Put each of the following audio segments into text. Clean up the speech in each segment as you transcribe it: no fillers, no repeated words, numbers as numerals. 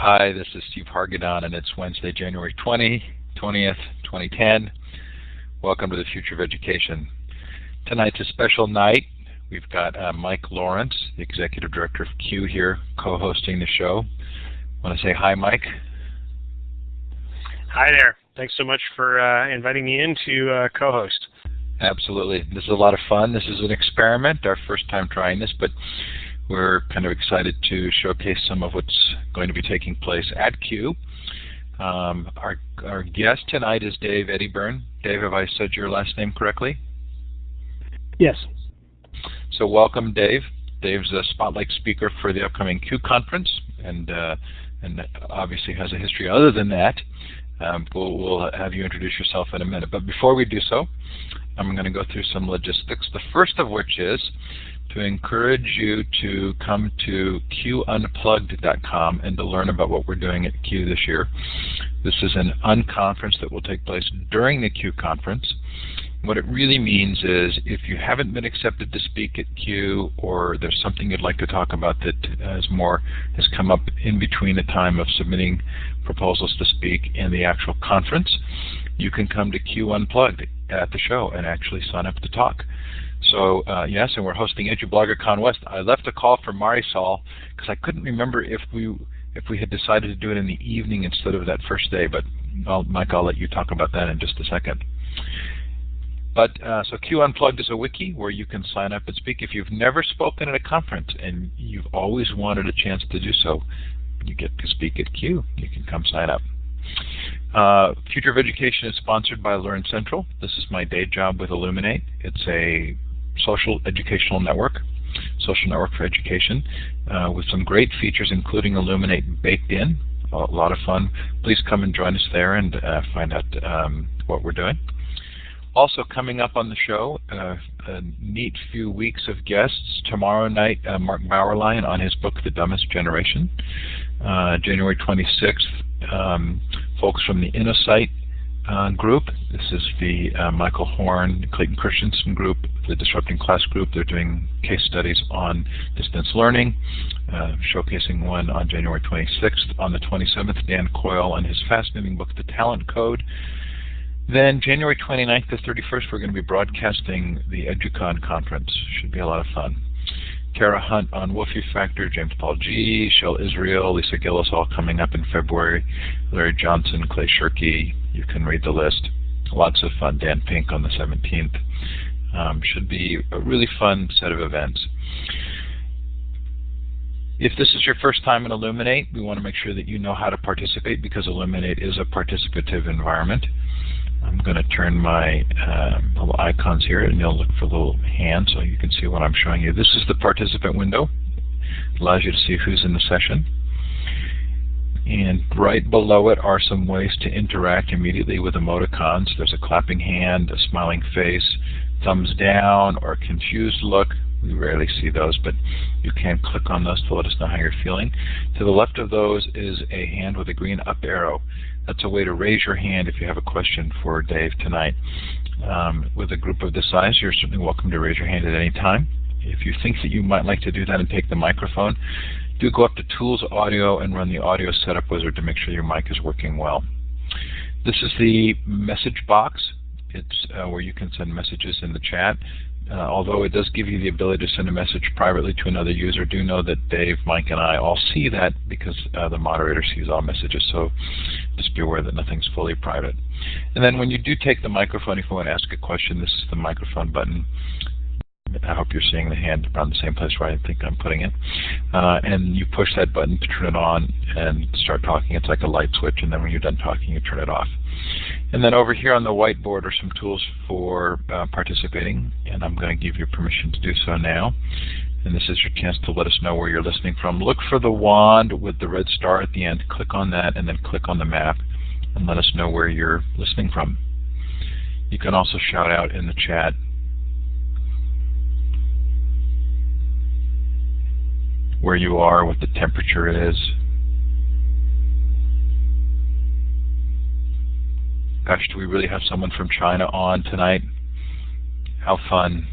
Hi, this is Steve Hargadon, and it's Wednesday, January 20th, 2010. Welcome to the Future of Education. Tonight's a special night. We've got Mike Lawrence, the Executive Director of CUE here, co-hosting the show. Want to say hi, Mike? Hi there. Thanks so much for inviting me in to co-host. Absolutely. This is a lot of fun. This is an experiment, our first time trying this, but we're kind of excited to showcase some of what's going to be taking place at CUE. Our guest tonight is Dave Edyburn. Dave, have I said your last name correctly? Yes. So welcome, Dave. Dave's a spotlight speaker for the upcoming CUE conference, and obviously has a history other than that. We'll have you introduce yourself in a minute. But before we do so, I'm going to go through some logistics. The first of which is to encourage you to come to QUnplugged.com and to learn about what we're doing at CUE this year. This is an unconference that will take place during the CUE conference. What it really means is if you haven't been accepted to speak at CUE, or there's something you'd like to talk about that has come up in between the time of submitting proposals to speak and the actual conference, you can come to CUE Unplugged at the show and actually sign up to talk. So yes, and we're hosting EduBloggerCon West. I left a call for Marisol because I couldn't remember if we had decided to do it in the evening instead of that first day. But Mike, I'll let you talk about that in just a second. But so CUE Unplugged is a wiki where you can sign up and speak. If you've never spoken at a conference and you've always wanted a chance to do so, you get to speak at CUE. You can come sign up. Future of Education is sponsored by Learn Central. This is my day job with Illuminate. It's a social educational network, social network for education, with some great features, including Illuminate baked in. A lot of fun. Please come and join us there and find out what we're doing. Also coming up on the show, a neat few weeks of guests. Tomorrow night, Mark Bauerlein on his book, The Dumbest Generation. January 26th, folks from the InnoSight group. This is the Michael Horn, Clayton Christensen group, the Disrupting Class group. They're doing case studies on distance learning, showcasing one on January 26th. On the 27th, Dan Coyle on his fascinating book, The Talent Code. Then January 29th to 31st, we're going to be broadcasting the EduCon conference. Should be a lot of fun. Tara Hunt on Wolfie Factor, James Paul G., Shel Israel, Lisa Gillis, all coming up in February. Larry Johnson, Clay Shirky, you can read the list. Lots of fun. Dan Pink on the 17th. Should be a really fun set of events. If this is your first time in Illuminate, we want to make sure that you know how to participate because Illuminate is a participative environment. I'm going to turn my little icons here, and you'll look for the little hand so you can see what I'm showing you. This is the participant window. It allows you to see who's in the session. And right below it are some ways to interact immediately with emoticons. There's a clapping hand, a smiling face, thumbs down, or a confused look. We rarely see those, but you can click on those to let us know how you're feeling. To the left of those is a hand with a green up arrow. That's a way to raise your hand if you have a question for Dave tonight. With a group of this size, you're certainly welcome to raise your hand at any time. If you think that you might like to do that and take the microphone, do go up to Tools Audio and run the Audio Setup Wizard to make sure your mic is working well. This is the message box. It's where you can send messages in the chat. Although it does give you the ability to send a message privately to another user, do know that Dave, Mike, and I all see that because the moderator sees all messages, so just be aware that nothing's fully private. And then when you do take the microphone, if you want to ask a question, this is the microphone button. I hope you're seeing the hand around the same place where I think I'm putting it. And you push that button to turn it on and start talking. It's like a light switch, and then when you're done talking, you turn it off. And then over here on the whiteboard are some tools for participating, and I'm going to give you permission to do so now. And this is your chance to let us know where you're listening from. Look for the wand with the red star at the end. Click on that, and then click on the map, and let us know where you're listening from. You can also shout out in the chat where you are, what the temperature is. Gosh, do we really have someone from China on tonight? How fun.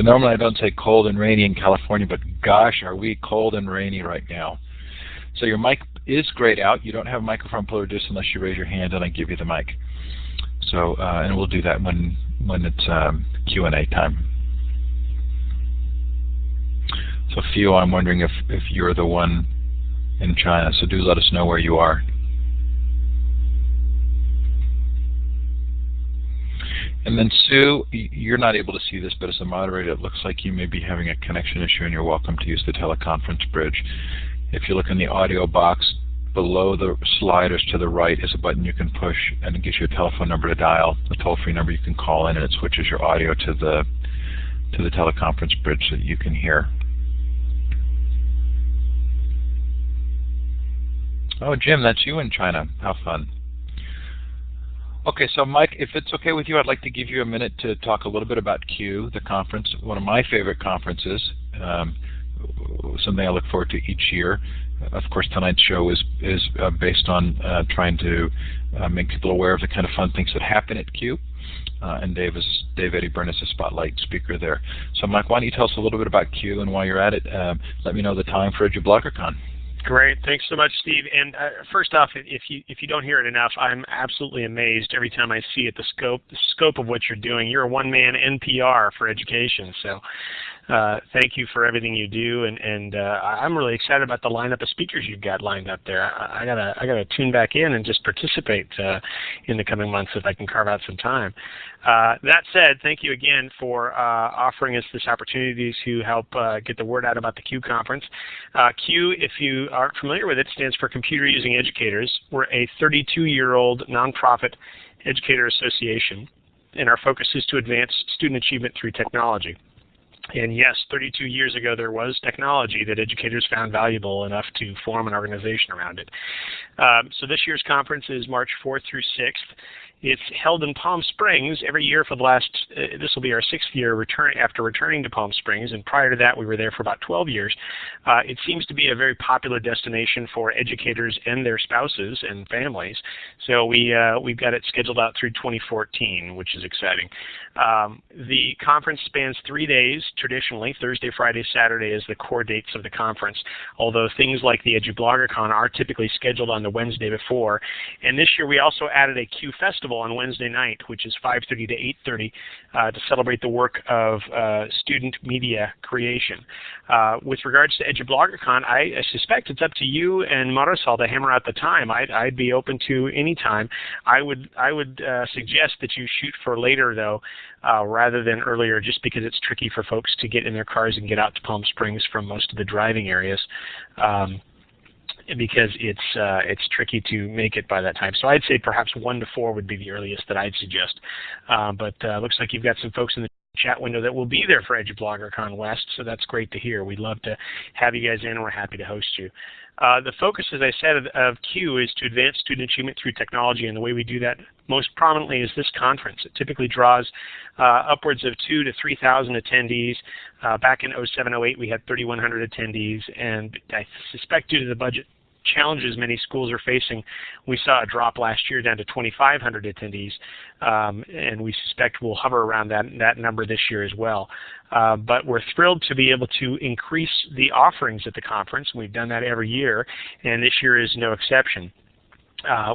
So normally I don't say cold and rainy in California, but gosh, are we cold and rainy right now. So your mic is grayed out. You don't have a microphone pull or reduce unless you raise your hand and I give you the mic. So, and we'll do that when it's Q&A time. So Theo, I'm wondering if you're the one in China, so do let us know where you are. And then Sue, you're not able to see this, but as a moderator, it looks like you may be having a connection issue, and you're welcome to use the teleconference bridge. If you look in the audio box, below the sliders to the right is a button you can push, and it gives you a telephone number to dial, a toll-free number you can call in, and it switches your audio to the teleconference bridge so that you can hear. Oh, Jim, that's you in China. How fun. Okay, so Mike, if it's okay with you, I'd like to give you a minute to talk a little bit about CUE, the conference, one of my favorite conferences, something I look forward to each year. Of course, tonight's show is based on trying to make people aware of the kind of fun things that happen at CUE, and Dave Edyburn is a spotlight speaker there. So Mike, why don't you tell us a little bit about CUE, and while you're at it, let me know the time for EduBloggerCon. Great. Thanks so much, Steve. And first off, if you don't hear it enough, I'm absolutely amazed every time I see it, the scope of what you're doing. You're a one-man NPR for education, so thank you for everything you do. And I'm really excited about the lineup of speakers you've got lined up there. I gotta tune back in and just participate in the coming months if I can carve out some time. That said, thank you again for offering us this opportunity to help get the word out about the CUE conference. CUE, if you aren't familiar with it, stands for Computer Using Educators. We're a 32-year-old nonprofit educator association, and our focus is to advance student achievement through technology. And yes, 32 years ago there was technology that educators found valuable enough to form an organization around it. So this year's conference is March 4th through 6th. It's held in Palm Springs every year for the last, this will be our 6th year after returning to Palm Springs, and prior to that we were there for about 12 years. It seems to be a very popular destination for educators and their spouses and families, so we've got it scheduled out through 2014, which is exciting. The conference spans 3 days, traditionally. Thursday, Friday, Saturday is the core dates of the conference, although things like the EduBloggerCon are typically scheduled on the Wednesday before. And this year we also added a CUE Festival on Wednesday night, which is 5:30 to 8:30, to celebrate the work of student media creation. With regards to EduBloggerCon, I suspect it's up to you and Marisol to hammer out the time. I'd be open to any time. I would suggest that you shoot for later, though, rather than earlier, just because it's tricky for folks to get in their cars and get out to Palm Springs from most of the driving areas. Because it's tricky to make it by that time. So I'd say perhaps 1 to 4 would be the earliest that I'd suggest. But looks like you've got some folks in the chat window that will be there for EduBloggerCon West, so that's great to hear. We'd love to have you guys in, and we're happy to host you. The focus, as I said, of CUE is to advance student achievement through technology, and the way we do that most prominently is this conference. It typically draws upwards of 2,000 to 3,000 attendees. Back in 07-08, we had 3,100 attendees, and I suspect due to the budget challenges many schools are facing, we saw a drop last year down to 2,500 attendees, and we suspect we'll hover around that number this year as well. But we're thrilled to be able to increase the offerings at the conference. We've done that every year, and this year is no exception.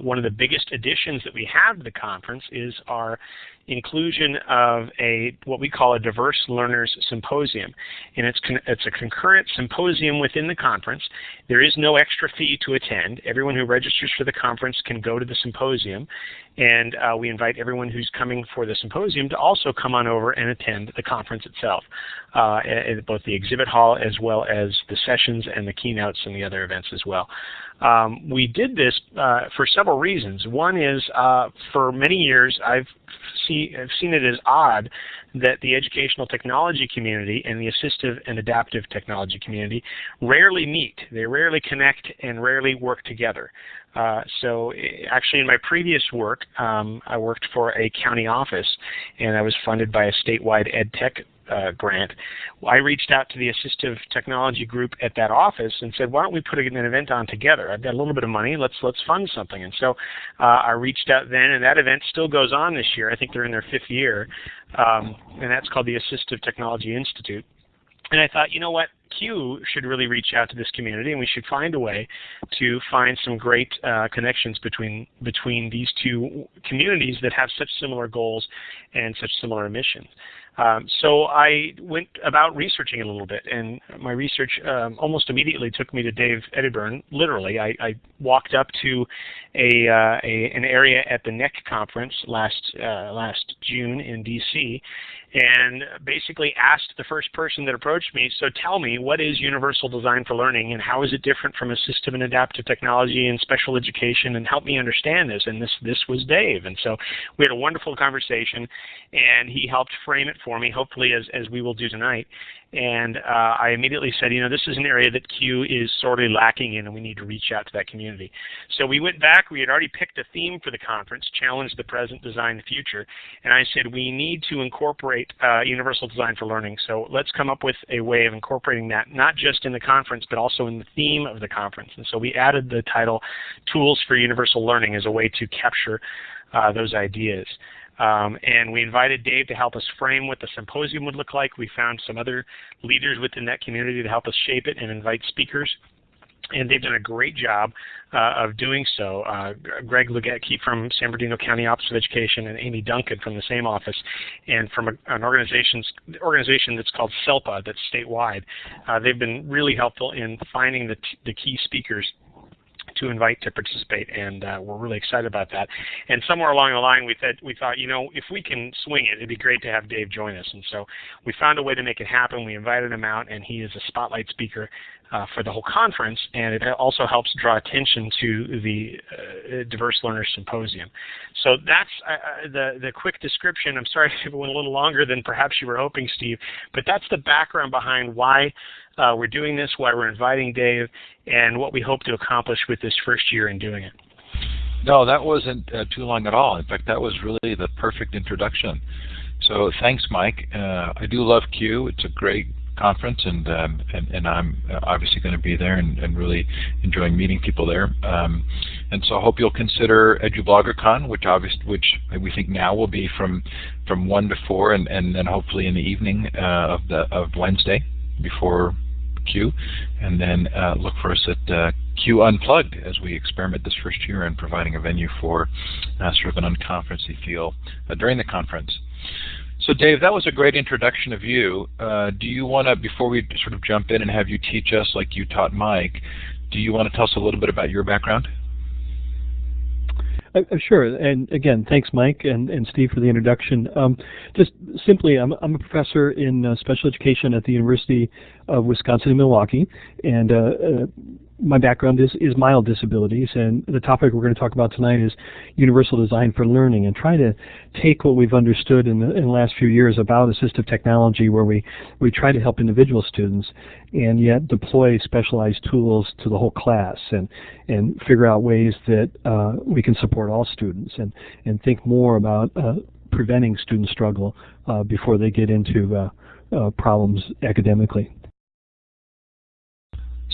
One of the biggest additions that we have to the conference is our inclusion of what we call a Diverse Learners Symposium. And it's a concurrent symposium within the conference. There is no extra fee to attend. Everyone who registers for the conference can go to the symposium, and we invite everyone who's coming for the symposium to also come on over and attend the conference itself, at both the exhibit hall as well as the sessions and the keynotes and the other events as well. We did this for several reasons. One is, for many years, I've seen it as odd that the educational technology community and the assistive and adaptive technology community rarely meet. They rarely connect and rarely work together. So actually in my previous work, I worked for a county office, and I was funded by a statewide ed tech grant, I reached out to the assistive technology group at that office and said, why don't we put an event on together? I've got a little bit of money. Let's fund something. And so I reached out then, and that event still goes on this year. I think they're in their 5th year, and that's called the Assistive Technology Institute. And I thought, you know what, CUE should really reach out to this community, and we should find a way to find some great connections between these two communities that have such similar goals and such similar missions. So I went about researching it a little bit, and my research almost immediately took me to Dave Edyburn. Literally, I walked up to an area at the NEC conference last June in DC, and basically asked the first person that approached me, so tell me, what is universal design for learning, and how is it different from assistive and adaptive technology and special education, and help me understand this. And this was Dave. And so we had a wonderful conversation, and he helped frame it for me, hopefully as we will do tonight. And I immediately said, you know, this is an area that CUE is sorely lacking in, and we need to reach out to that community. So we went back. We had already picked a theme for the conference, Challenge the Present, Design the Future. And I said, we need to incorporate universal design for learning. So let's come up with a way of incorporating that, not just in the conference, but also in the theme of the conference. And so we added the title, Tools for Universal Learning, as a way to capture those ideas. And we invited Dave to help us frame what the symposium would look like. We found some other leaders within that community to help us shape it and invite speakers. And they've done a great job of doing so. Greg Lugetke from San Bernardino County Office of Education and Amy Duncan from the same office, and from an organization that's called SELPA, that's statewide. They've been really helpful in finding the key speakers to invite to participate, and we're really excited about that. And somewhere along the line, we thought, you know, if we can swing it, it'd be great to have Dave join us. And so we found a way to make it happen. We invited him out, and he is a spotlight speaker for the whole conference, and it also helps draw attention to the Diverse Learners Symposium. So that's the quick description. I'm sorry if it went a little longer than perhaps you were hoping, Steve, but that's the background behind why we're doing this, why we're inviting Dave, and what we hope to accomplish with this first year in doing it. No, that wasn't too long at all. In fact, that was really the perfect introduction. So thanks, Mike. I do love CUE. It's a great conference, and I'm obviously going to be there and really enjoying meeting people there. And so I hope you'll consider EduBloggerCon, which we think now will be from 1 to 4, and then hopefully in the evening of Wednesday before CUE, and then look for us at CUE Unplugged as we experiment this first year in providing a venue for sort of an unconferencey feel during the conference. So Dave, that was a great introduction of you. Do you want to, before we sort of jump in and have you teach us like you taught Mike, do you want to tell us a little bit about your background? Sure, and again, thanks Mike and Steve for the introduction. Just simply, I'm a professor in special education at the University of Wisconsin in Milwaukee, and my background is mild disabilities, and the topic we're going to talk about tonight is universal design for learning, and trying to take what we've understood in the last few years about assistive technology, where we try to help individual students and yet deploy specialized tools to the whole class, and figure out ways that we can support all students, and think more about preventing student struggle before they get into problems academically.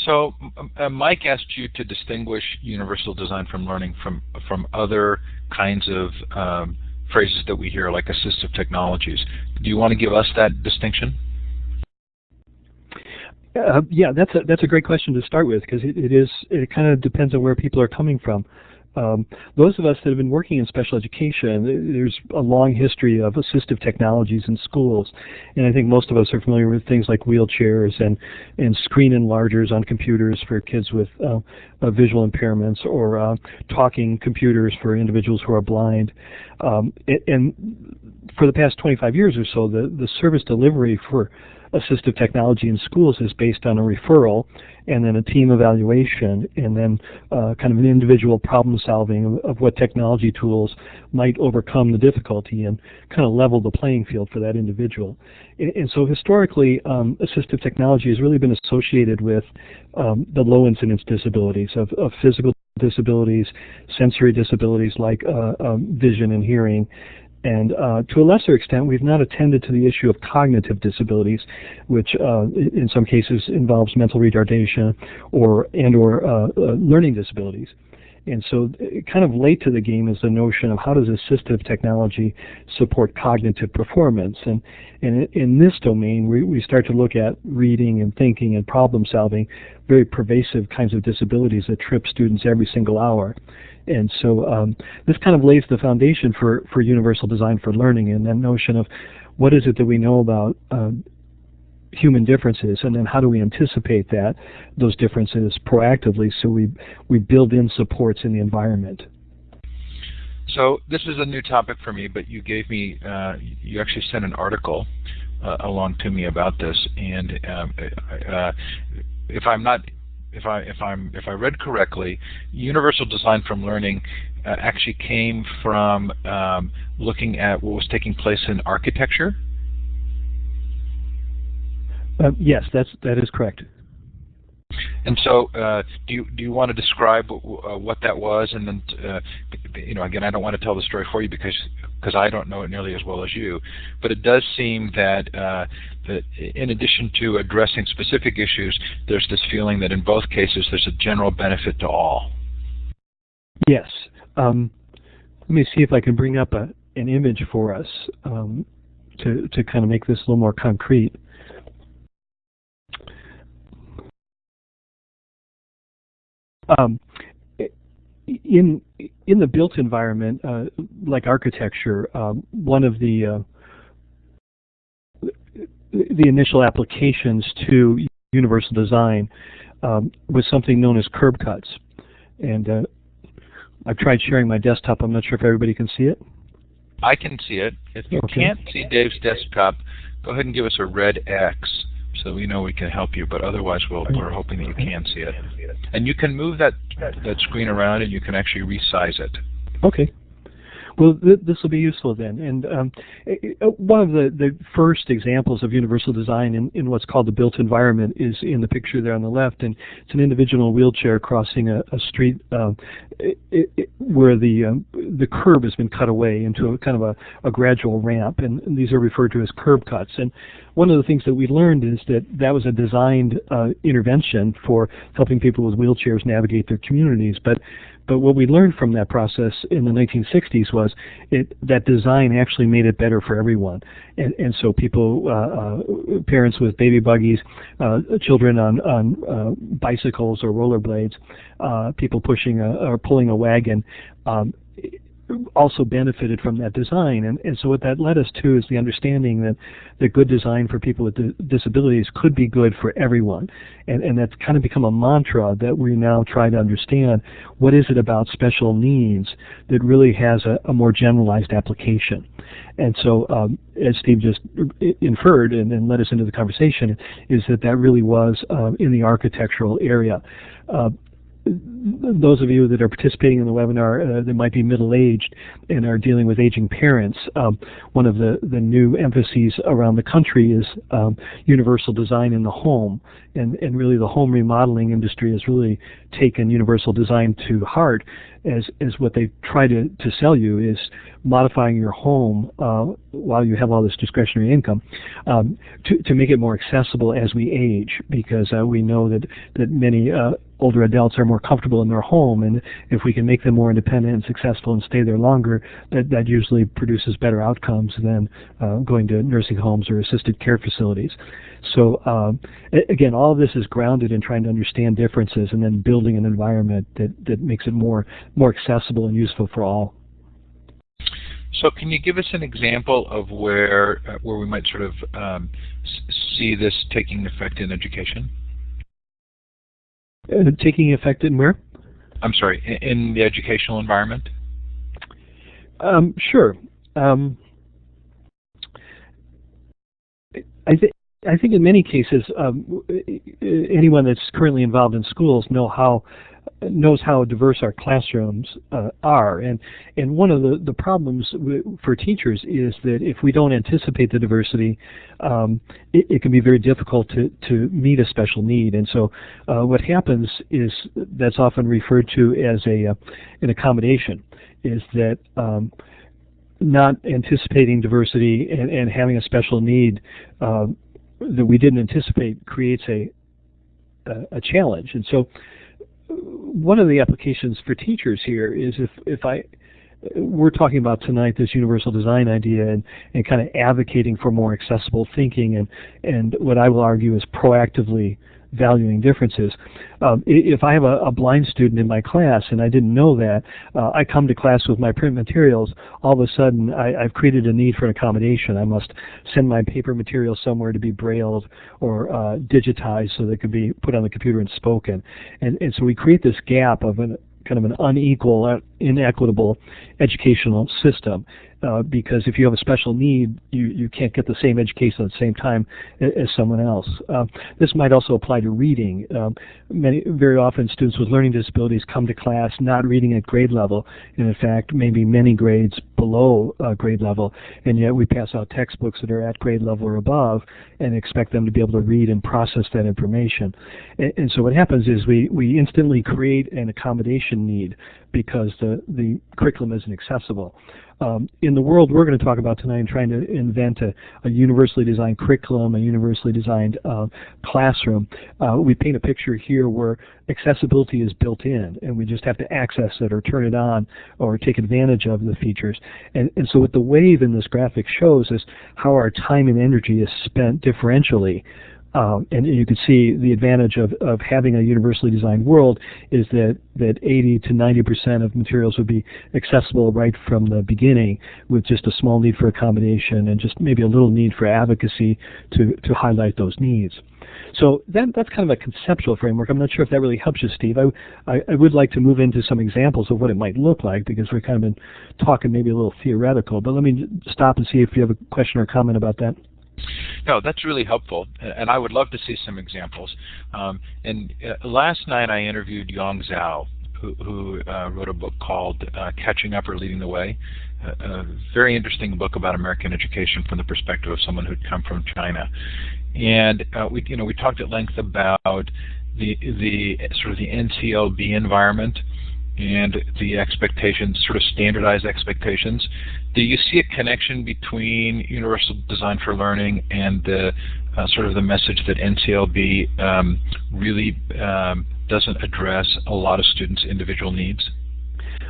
So Mike asked you to distinguish universal design from learning from other kinds of phrases that we hear, like assistive technologies. Do you want to give us that distinction? Yeah, that's a great question to start with, because it kind of depends on where people are coming from. Those of us that have been working in special education, there's a long history of assistive technologies in schools, and I think most of us are familiar with things like wheelchairs and screen enlargers on computers for kids with visual impairments, or talking computers for individuals who are blind. And for the past 25 years or so, the service delivery for assistive technology in schools is based on a referral, and then a team evaluation, and then kind of an individual problem solving of what technology tools might overcome the difficulty and kind of level the playing field for that individual. And so historically, assistive technology has really been associated with the low incidence disabilities of physical disabilities, sensory disabilities like vision and hearing, And to a lesser extent, we've not attended to the issue of cognitive disabilities, which in some cases involves mental retardation or learning disabilities. And so kind of late to the game is the notion of how does assistive technology support cognitive performance. And in this domain, we start to look at reading and thinking and problem solving, very pervasive kinds of disabilities that trip students every single hour. And so this kind of lays the foundation for universal design for learning, and that notion of what is it that we know about human differences, and then how do we anticipate those differences proactively so we build in supports in the environment. So this is a new topic for me, but you gave me, you actually sent an article along to me about this, and if I read correctly, universal design from learning actually came from looking at what was taking place in architecture. Yes, that is correct. And so, do you want to describe what that was? And then, again, I don't want to tell the story for you because I don't know it nearly as well as you. But it does seem that that in addition to addressing specific issues, there's this feeling that in both cases there's a general benefit to all. Yes. Let me see if I can bring up an image for us to kind of make this a little more concrete. In the built environment, like architecture, one of the initial applications to universal design was something known as curb cuts. And I've tried sharing my desktop. I'm not sure if everybody can see it. I can see it. If you can't see Dave's desktop, go ahead and give us a red X so we know we can help you, but otherwise we're hoping that you can see it. And you can move that screen around and you can actually resize it. Okay. Well, this will be useful then. And one of the first examples of universal design in what's called the built environment is in the picture there on the left. And it's an individual wheelchair crossing a street where the curb has been cut away into a kind of a gradual ramp. And these are referred to as curb cuts. And one of the things that we learned is that was a designed intervention for helping people with wheelchairs navigate their communities. But what we learned from that process in the 1960s was that design actually made it better for everyone. And so people, parents with baby buggies, children on bicycles or rollerblades, people pushing or pulling a wagon, also benefited from that design. And so what that led us to is the understanding that good design for people with disabilities could be good for everyone. And that's kind of become a mantra that we now try to understand. What is it about special needs that really has a more generalized application? And so as Steve just inferred and led us into the conversation, is that really was in the architectural area. Those of you that are participating in the webinar that might be middle-aged and are dealing with aging parents, one of the new emphases around the country is universal design in the home. And really the home remodeling industry has really taken universal design to heart as what they try to sell you is modifying your home while you have all this discretionary income to make it more accessible as we age, because we know that many older adults are more comfortable in their home, and if we can make them more independent and successful and stay there longer, that usually produces better outcomes than going to nursing homes or assisted care facilities. So again, all of this is grounded in trying to understand differences and then building an environment that makes it more accessible and useful for all. So can you give us an example of where we might sort of see this taking effect in education? Taking effect in where? I'm sorry, in the educational environment? Sure. I think in many cases, anyone that's currently involved in schools knows how diverse our classrooms are, and one of the problems for teachers is that if we don't anticipate the diversity, it can be very difficult to meet a special need. And so what happens is that's often referred to as an accommodation, is that not anticipating diversity and having a special need that we didn't anticipate creates a challenge. And so one of the applications for teachers here is we're talking about tonight this universal design idea and kind of advocating for more accessible thinking and what I will argue is proactively valuing differences. If I have a blind student in my class and I didn't know that, I come to class with my print materials, all of a sudden I've created a need for an accommodation. I must send my paper material somewhere to be brailled or digitized so they could be put on the computer and spoken. And so we create this gap of kind of an unequal, inequitable educational system. Because if you have a special need, you can't get the same education at the same time as someone else. This might also apply to reading. Very often students with learning disabilities come to class not reading at grade level, and in fact maybe many grades below grade level, and yet we pass out textbooks that are at grade level or above and expect them to be able to read and process that information. And so what happens is we instantly create an accommodation need because the curriculum isn't accessible. In the world we're going to talk about tonight, trying to invent a universally designed curriculum, a universally designed classroom, we paint a picture here where accessibility is built in, and we just have to access it or turn it on or take advantage of the features. And so what the wave in this graphic shows is how our time and energy is spent differentially. And you can see the advantage of having a universally designed world is that 80 to 90% of materials would be accessible right from the beginning with just a small need for accommodation and just maybe a little need for advocacy to highlight those needs. So that's kind of a conceptual framework. I'm not sure if that really helps you, Steve. I would like to move into some examples of what it might look like because we've kind of been talking maybe a little theoretical. But let me stop and see if you have a question or comment about that. No, that's really helpful, and I would love to see some examples. Last night I interviewed Yong Zhao, who wrote a book called Catching Up or Leading the Way, a very interesting book about American education from the perspective of someone who'd come from China. And we talked at length about the sort of the NCLB environment and the expectations, sort of standardized expectations. Do you see a connection between universal design for learning and the sort of the message that NCLB really doesn't address a lot of students' individual needs?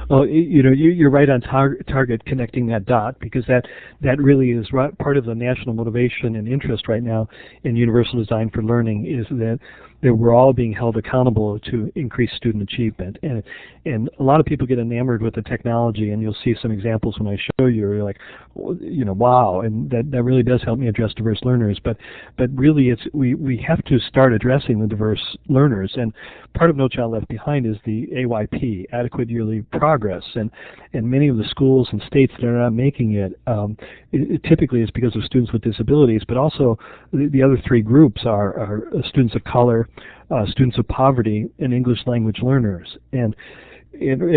Well, you're right on target connecting that dot, because that really is part of the national motivation and interest right now in universal design for learning, is that we're all being held accountable to increase student achievement. And a lot of people get enamored with the technology, and you'll see some examples when I show you, where you're like, wow, and that really does help me address diverse learners. But really, we have to start addressing the diverse learners. And part of No Child Left Behind is the AYP, Adequate Yearly Progress. And many of the schools and states that are not making it, it typically is because of students with disabilities, but also the other three groups are students of color, students of poverty, and English language learners. And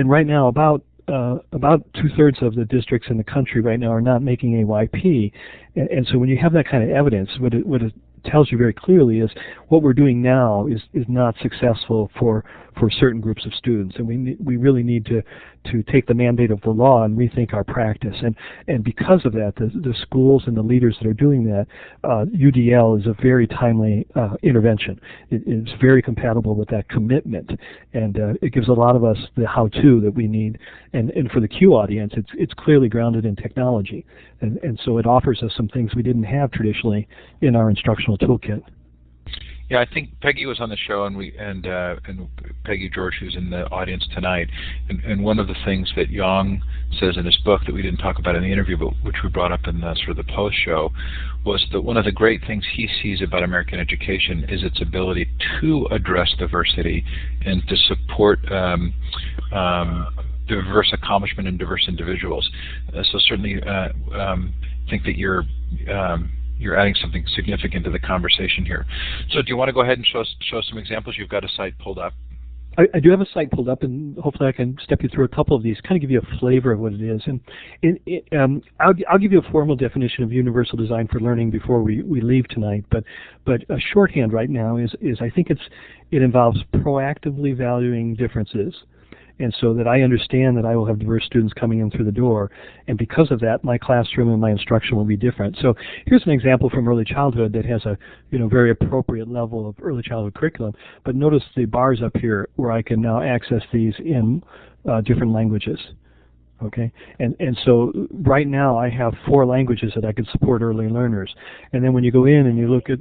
right now, about 2/3 of the districts in the country right now are not making AYP. And so when you have that kind of evidence, what it tells you very clearly is what we're doing now is not successful for certain groups of students, and we really need to take the mandate of the law and rethink our practice. And because of that, the schools and the leaders that are doing that, UDL is a very timely intervention. It's very compatible with that commitment, and it gives a lot of us the how-to that we need. And for the Q audience, it's clearly grounded in technology, and so it offers us some things we didn't have traditionally in our instructional toolkit. Yeah, I think Peggy was on the show, and Peggy George, who's in the audience tonight. And one of the things that Yong says in his book that we didn't talk about in the interview, but which we brought up in the sort of the post-show, was that one of the great things he sees about American education is its ability to address diversity and to support diverse accomplishment in diverse individuals. So certainly think that you're adding something significant to the conversation here. So do you want to go ahead and show some examples? You've got a site pulled up. I do have a site pulled up, and hopefully I can step you through a couple of these, kind of give you a flavor of what it is. And I'll give you a formal definition of universal design for learning before we leave tonight. But a shorthand right now is I think it involves proactively valuing differences and so that I understand that I will have diverse students coming in through the door, and because of that, my classroom and my instruction will be different. So here's an example from early childhood that has a very appropriate level of early childhood curriculum, but notice the bars up here where I can now access these in different languages. Okay, and so right now I have 4 languages that I can support early learners, and then when you go in and you look at,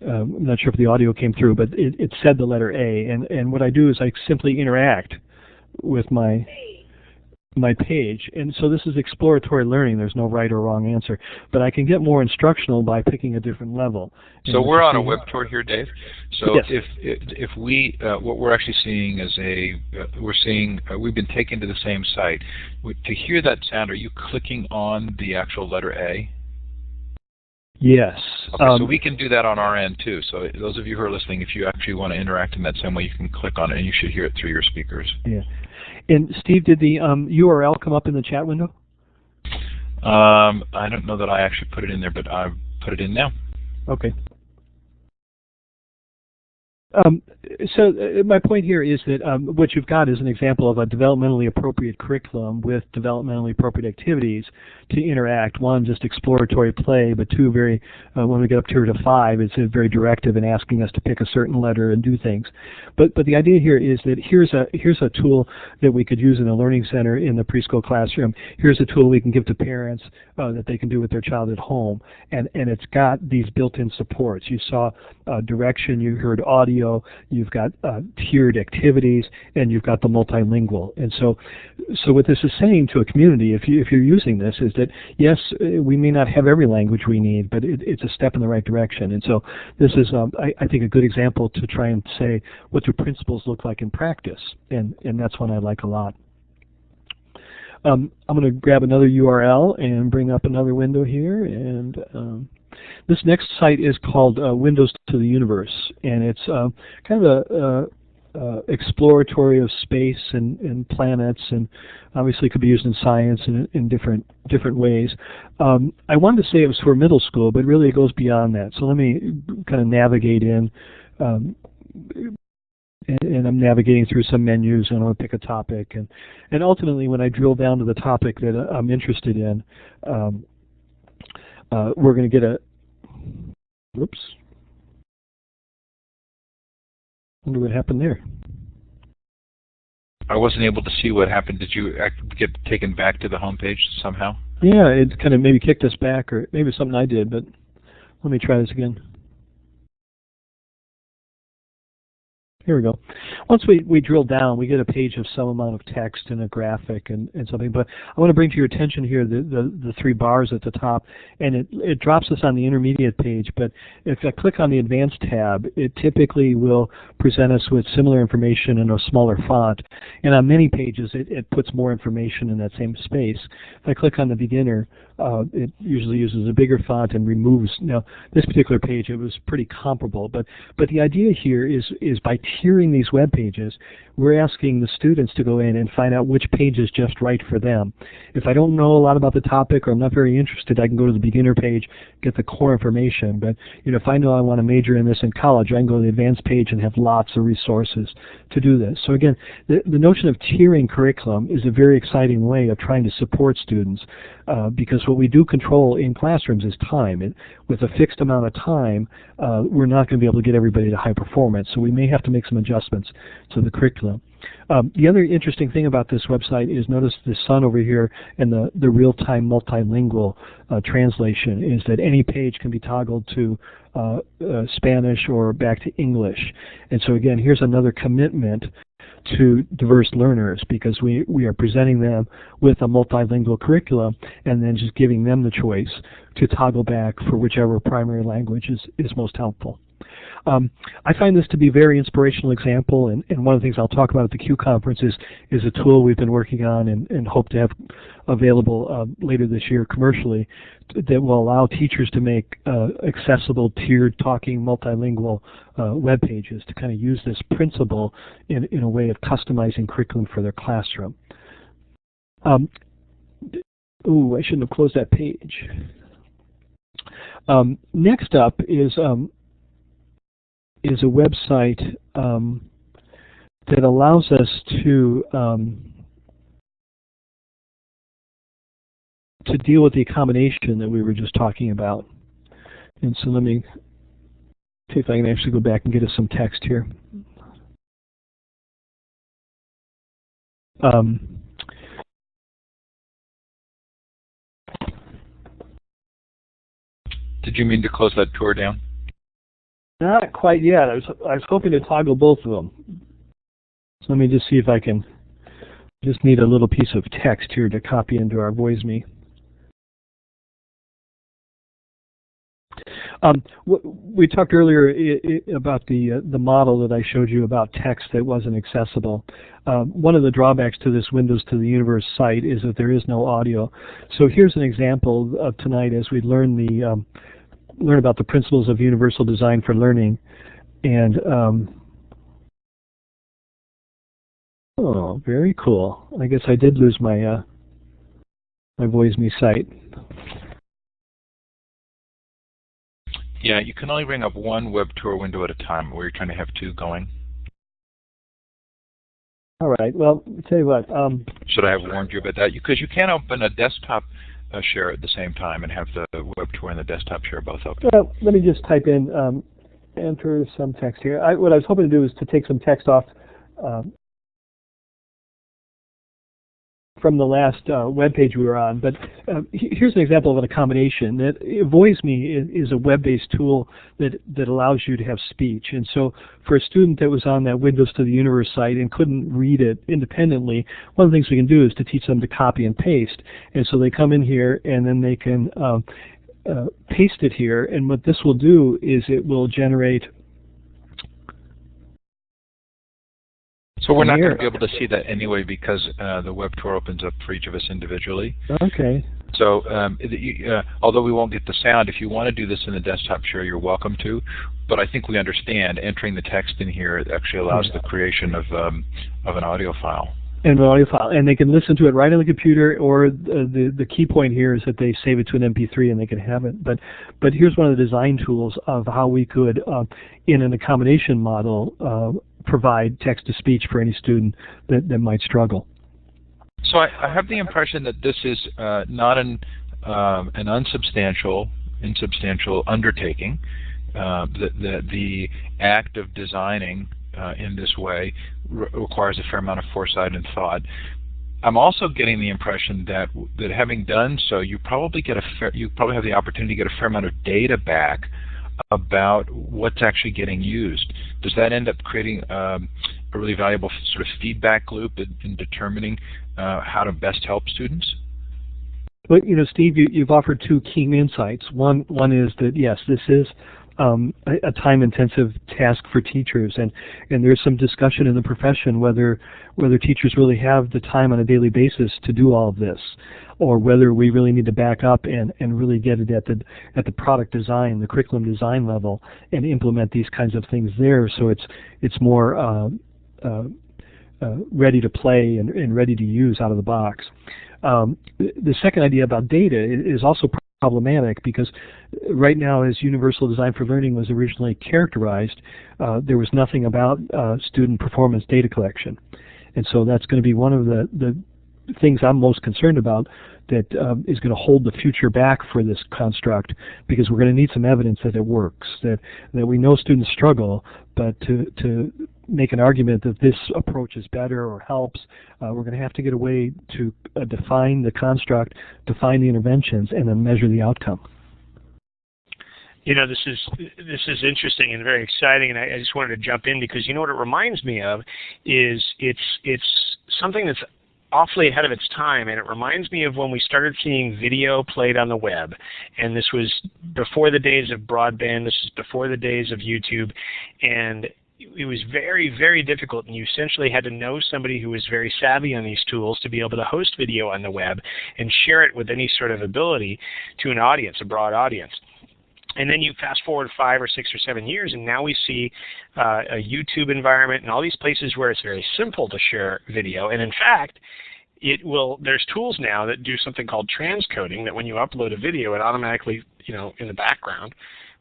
I'm not sure if the audio came through, but it said the letter A, and what I do is I simply interact with my page, and so this is exploratory learning. There's no right or wrong answer, but I can get more instructional by picking a different level. So we're on a web tour here, Dave. So yes. if we what we're actually seeing is we've been taken to the same site. To hear that sound, are you clicking on the actual letter A? Yes. Okay, so we can do that on our end too. So those of you who are listening, if you actually want to interact in that same way, you can click on it, and you should hear it through your speakers. Yeah. And Steve, did the URL come up in the chat window? I don't know that I actually put it in there, but I've put it in now. Okay. So my point here is that what you've got is an example of a developmentally appropriate curriculum with developmentally appropriate activities to interact. 1, just exploratory play, but 2, very when we get up to 5, it's very directive in asking us to pick a certain letter and do things. But the idea here is that here's a tool that we could use in a learning center in the preschool classroom. Here's a tool we can give to parents that they can do with their child at home, and it's got these built-in supports. You saw direction, you heard audio, you've got tiered activities, and you've got the multilingual. And so what this is saying to a community, if you're using this, is that yes, we may not have every language we need, but it's a step in the right direction. And so this is, I think, a good example to try and say what do principles look like in practice, and that's one I like a lot. I'm going to grab another URL and bring up another window here, and this next site is called Windows to the Universe, and it's kind of a exploratory of space and planets, and obviously could be used in science in different ways. I wanted to say it was for middle school, but really it goes beyond that. So let me kind of navigate in, and I'm navigating through some menus, and I'm going to pick a topic, and ultimately when I drill down to the topic that I'm interested in, we're going to get a, whoops, wonder what happened there. I wasn't able to see what happened. Did you get taken back to the home page somehow? Yeah, it kind of maybe kicked us back, or maybe something I did, but let me try this again. Here we go. Once we drill down, we get a page of some amount of text and a graphic and something. But I want to bring to your attention here the 3 bars at the top, and it drops us on the intermediate page. But if I click on the Advanced tab, it typically will present us with similar information in a smaller font. And on many pages, it puts more information in that same space. If I click on the Beginner, it usually uses a bigger font and removes. Now, this particular page, it was pretty comparable. But the idea here is by tiering these web pages, we're asking the students to go in and find out which page is just right for them. If I don't know a lot about the topic, or I'm not very interested, I can go to the beginner page, get the core information. But if I know I want to major in this in college, I can go to the advanced page and have lots of resources to do this. So again, the notion of tiering curriculum is a very exciting way of trying to support students, because what we do control in classrooms is time. And with a fixed amount of time, we're not going to be able to get everybody to high performance. So we may have to make some adjustments to the curriculum. The other interesting thing about this website is, notice the sun over here and the real-time multilingual translation is that any page can be toggled to Spanish or back to English. And so again, here's another commitment to diverse learners, because we are presenting them with a multilingual curriculum and then just giving them the choice to toggle back for whichever primary language is most helpful. I find this to be a very inspirational example, and one of the things I'll talk about at the Q conference is a tool we've been working on and hope to have available later this year commercially that will allow teachers to make accessible, tiered, talking, multilingual web pages to kind of use this principle in a way of customizing curriculum for their classroom. Ooh, I shouldn't have closed that page. Next up is a website that allows us to deal with the accommodation that we were just talking about. And so let me see if I can actually go back and get us some text here. Did you mean to close that tour down? Not quite yet. I was hoping to toggle both of them. So let me just see if I can. Just need a little piece of text here to copy into our VoiceMe. We talked earlier about the model that I showed you about text that wasn't accessible. One of the drawbacks to this Windows to the Universe site is that there is no audio. So here's an example of tonight as we learn about the principles of universal design for learning. And oh, very cool. I guess I did lose my my VoiceMe site. Yeah, you can only bring up one web tour window at a time, where you're trying to have two going. All right. Well, I'll tell you what. Should I have warned you about that? Because you can't open a desktop share at the same time and have the web tour and the desktop share both open. Well, let me just type in, enter some text here. What I was hoping to do is to take some text off from the last web page we were on, but here's an example of an accommodation. That VoiceMe is a web-based tool that allows you to have speech. And so for a student that was on that Windows to the Universe site and couldn't read it independently, one of the things we can do is to teach them to copy and paste. And so they come in here and then they can paste it here, and what this will do is it will generate. So we're not going to be able to see that anyway because the web tour opens up for each of us individually. Okay. So although we won't get the sound, if you want to do this in the desktop share, you're welcome to. But I think we understand entering the text in here actually allows the creation of an audio file. And they can listen to it right on the computer, or the key point here is that they save it to an MP3 and they can have it. But here's one of the design tools of how we could, in an accommodation model, provide text-to-speech for any student that might struggle. So I have the impression that this is not an insubstantial undertaking. The act of designing in this way requires a fair amount of foresight and thought. I'm also getting the impression that having done so, you probably have the opportunity to get a fair amount of data back about what's actually getting used. Does that end up creating a really valuable sort of feedback loop in determining how to best help students? Well, Steve, you've offered two key insights. One is that yes, this is a time-intensive task for teachers, and there's some discussion in the profession whether teachers really have the time on a daily basis to do all of this, or whether we really need to back up and really get it at the product design, the curriculum design level, and implement these kinds of things there, so it's more ready to play and ready to use out of the box. The second idea about data is also problematic because right now, as Universal Design for Learning was originally characterized, there was nothing about student performance data collection. And so that's going to be one of the things I'm most concerned about that is going to hold the future back for this construct, because we're going to need some evidence that it works, that we know students struggle, but to make an argument that this approach is better or helps, we're going to have to get a way to define the construct, define the interventions, and then measure the outcome. This is interesting and very exciting, and I just wanted to jump in because what it reminds me of is it's something that's awfully ahead of its time, and it reminds me of when we started seeing video played on the web, and this was before the days of broadband, this was before the days of YouTube, and it was very, very difficult, and you essentially had to know somebody who was very savvy on these tools to be able to host video on the web and share it with any sort of ability to an audience, a broad audience. And then you fast forward 5 or 6 or 7 years, and now we see a YouTube environment and all these places where it's very simple to share video. And in fact, there's tools now that do something called transcoding, that when you upload a video, it automatically, in the background,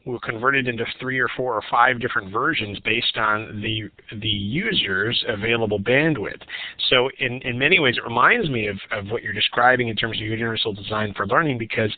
will convert it into 3 or 4 or 5 different versions based on the user's available bandwidth. So in many ways, it reminds me of what you're describing in terms of universal design for learning, because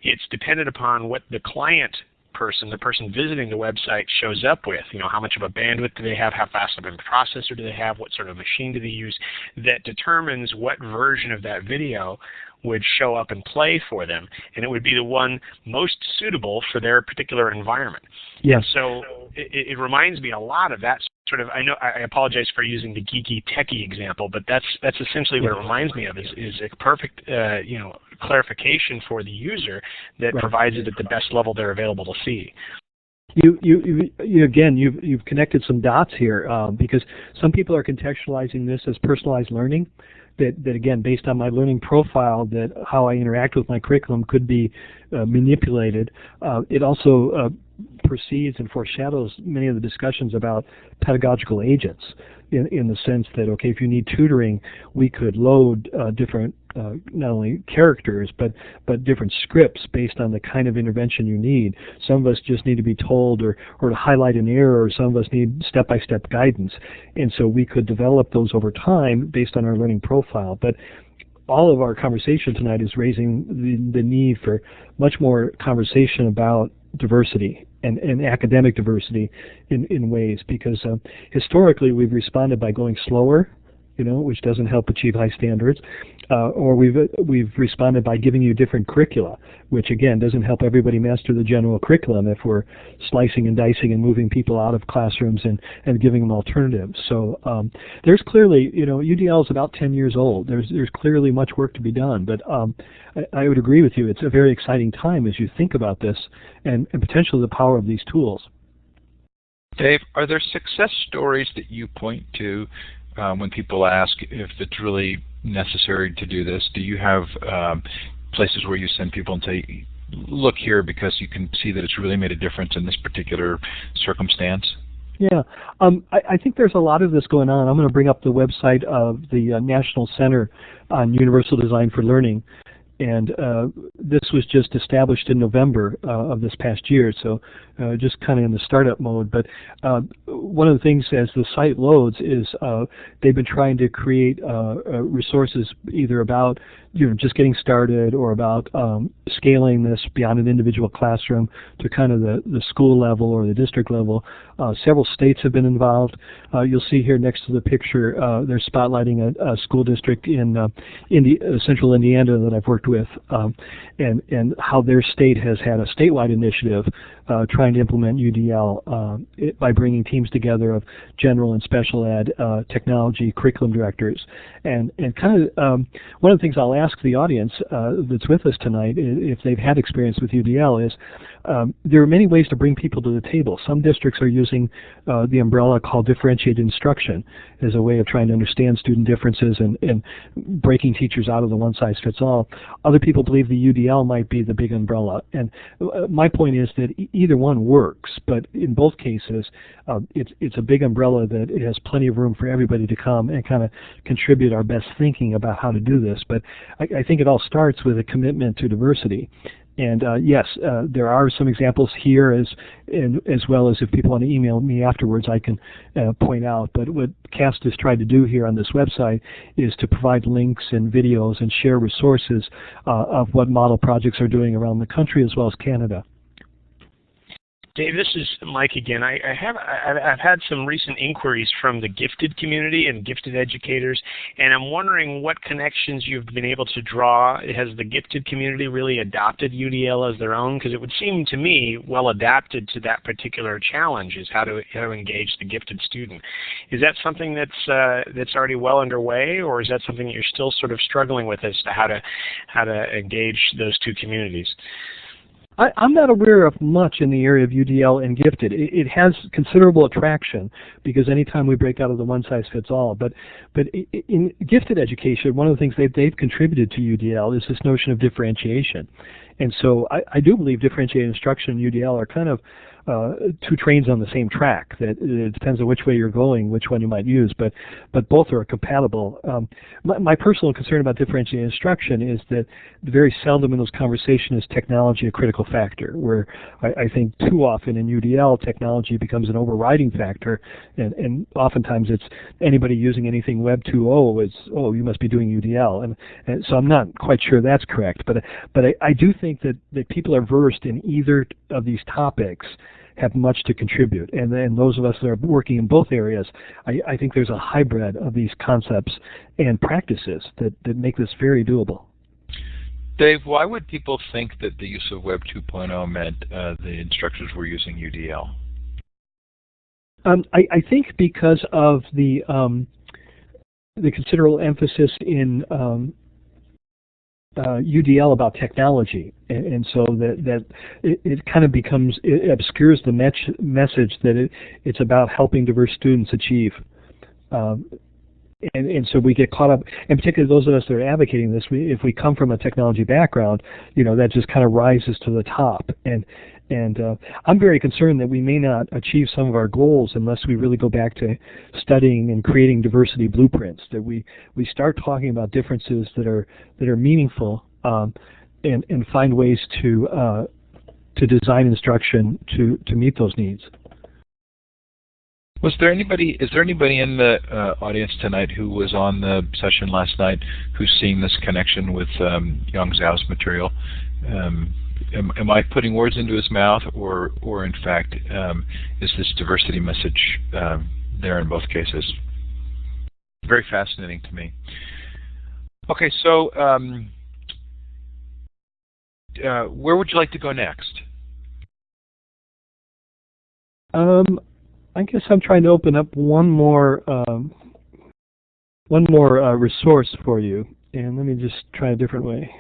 it's dependent upon what the client person, the person visiting the website, shows up with. You know, how much of a bandwidth do they have, how fast of a processor do they have, what sort of machine do they use, that determines what version of that video would show up and play for them, and it would be the one most suitable for their particular environment. Yes. So it reminds me a lot of that sort of, I apologize for using the geeky techie example, but that's essentially what it reminds me of, is a perfect clarification for the user that provides it at the best level they're available to see. You've connected some dots here, because some people are contextualizing this as personalized learning. That again, based on my learning profile, that how I interact with my curriculum could be manipulated. It also precedes and foreshadows many of the discussions about pedagogical agents, in the sense that, okay, if you need tutoring, we could load different not only characters but different scripts based on the kind of intervention you need. Some of us just need to be told or to highlight an error, or some of us need step-by-step guidance, and so we could develop those over time based on our learning profile. But all of our conversation tonight is raising the need for much more conversation about diversity and academic diversity in ways, because historically we've responded by going slower, which doesn't help achieve high standards, or we've responded by giving you different curricula, which again doesn't help everybody master the general curriculum if we're slicing and dicing and moving people out of classrooms and giving them alternatives. So there's clearly, UDL is about 10 years old. There's clearly much work to be done, but I would agree with you. It's a very exciting time as you think about this and potentially the power of these tools. Dave, are there success stories that you point to when people ask if it's really necessary to do this? Do you have places where you send people and say, look here, because you can see that it's really made a difference in this particular circumstance? Yeah, I think there's a lot of this going on. I'm going to bring up the website of the National Center on Universal Design for Learning. And this was just established in November of this past year, so just kind of in the startup mode. But one of the things as the site loads is they've been trying to create resources either about just getting started or about scaling this beyond an individual classroom to kind of the school level or the district level. Several states have been involved. You'll see here next to the picture they're spotlighting a school district in central Indiana that I've worked with, and how their state has had a statewide initiative trying to implement UDL by bringing teams together of general and special ed, technology, curriculum directors. And kind of one of the things I'll ask the audience that's with us tonight, if they've had experience with UDL, is there are many ways to bring people to the table. Some districts are using the umbrella called differentiated instruction as a way of trying to understand student differences and breaking teachers out of the one-size-fits-all. Other people believe the UDL might be the big umbrella. And my point is that either one works, but in both cases, it's a big umbrella that it has plenty of room for everybody to come and kind of contribute our best thinking about how to do this. But I think it all starts with a commitment to diversity. And yes, there are some examples here, as well as if people want to email me afterwards, I can point out. But what CAST has tried to do here on this website is to provide links and videos and share resources of what model projects are doing around the country as well as Canada. Dave, this is Mike again. I've had some recent inquiries from the gifted community and gifted educators, and I'm wondering what connections you've been able to draw. Has the gifted community really adopted UDL as their own? Because it would seem to me well adapted to that particular challenge, is how to engage the gifted student. Is that something that's already well underway, or is that something that you're still sort of struggling with as to how to engage those two communities? I'm not aware of much in the area of UDL and gifted. It has considerable attraction because anytime we break out of the one-size-fits-all. But in gifted education, one of the things they've contributed to UDL is this notion of differentiation. And so I do believe differentiated instruction and UDL are kind of two trains on the same track. That it depends on which way you're going, which one you might use, but both are compatible. My personal concern about differentiated instruction is that very seldom in those conversations is technology a critical factor, where I think too often in UDL technology becomes an overriding factor, and oftentimes it's anybody using anything Web 2.0 is, oh, you must be doing UDL, and so I'm not quite sure that's correct, but I do think that people are versed in either of these topics have much to contribute, and then those of us that are working in both areas, I think there's a hybrid of these concepts and practices that make this very doable. Dave, why would people think that the use of Web 2.0 meant the instructors were using UDL? I think because of the considerable emphasis in UDL about technology, and so that it kind of becomes, it obscures the message that it's about helping diverse students achieve. And so we get caught up, and particularly those of us that are advocating this, if we come from a technology background, that just kind of rises to the top. And I'm very concerned that we may not achieve some of our goals unless we really go back to studying and creating diversity blueprints, that we start talking about differences that are meaningful, and find ways to design instruction to meet those needs. Is there anybody in the audience tonight who was on the session last night who's seeing this connection with Yang Zhao's material? Am I putting words into his mouth, or in fact, is this diversity message there in both cases? Very fascinating to me. Okay, so where would you like to go next? I guess I'm trying to open up one more resource for you, and let me just try a different way.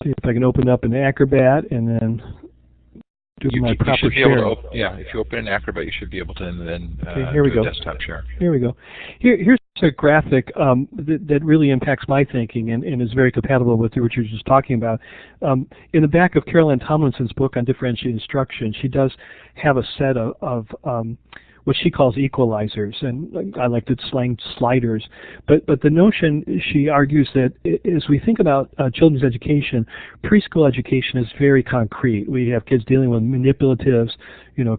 See if I can open up an Acrobat and then do my proper share. If you open an Acrobat, you should be able to then here we do go. A desktop share. Here we go. Here's a graphic that really impacts my thinking and is very compatible with what you were just talking about. In the back of Carol Ann Tomlinson's book on differentiated instruction, she does have a set of what she calls equalizers, and I like to slang sliders. But the notion, she argues, that as we think about children's education, preschool education is very concrete. We have kids dealing with manipulatives,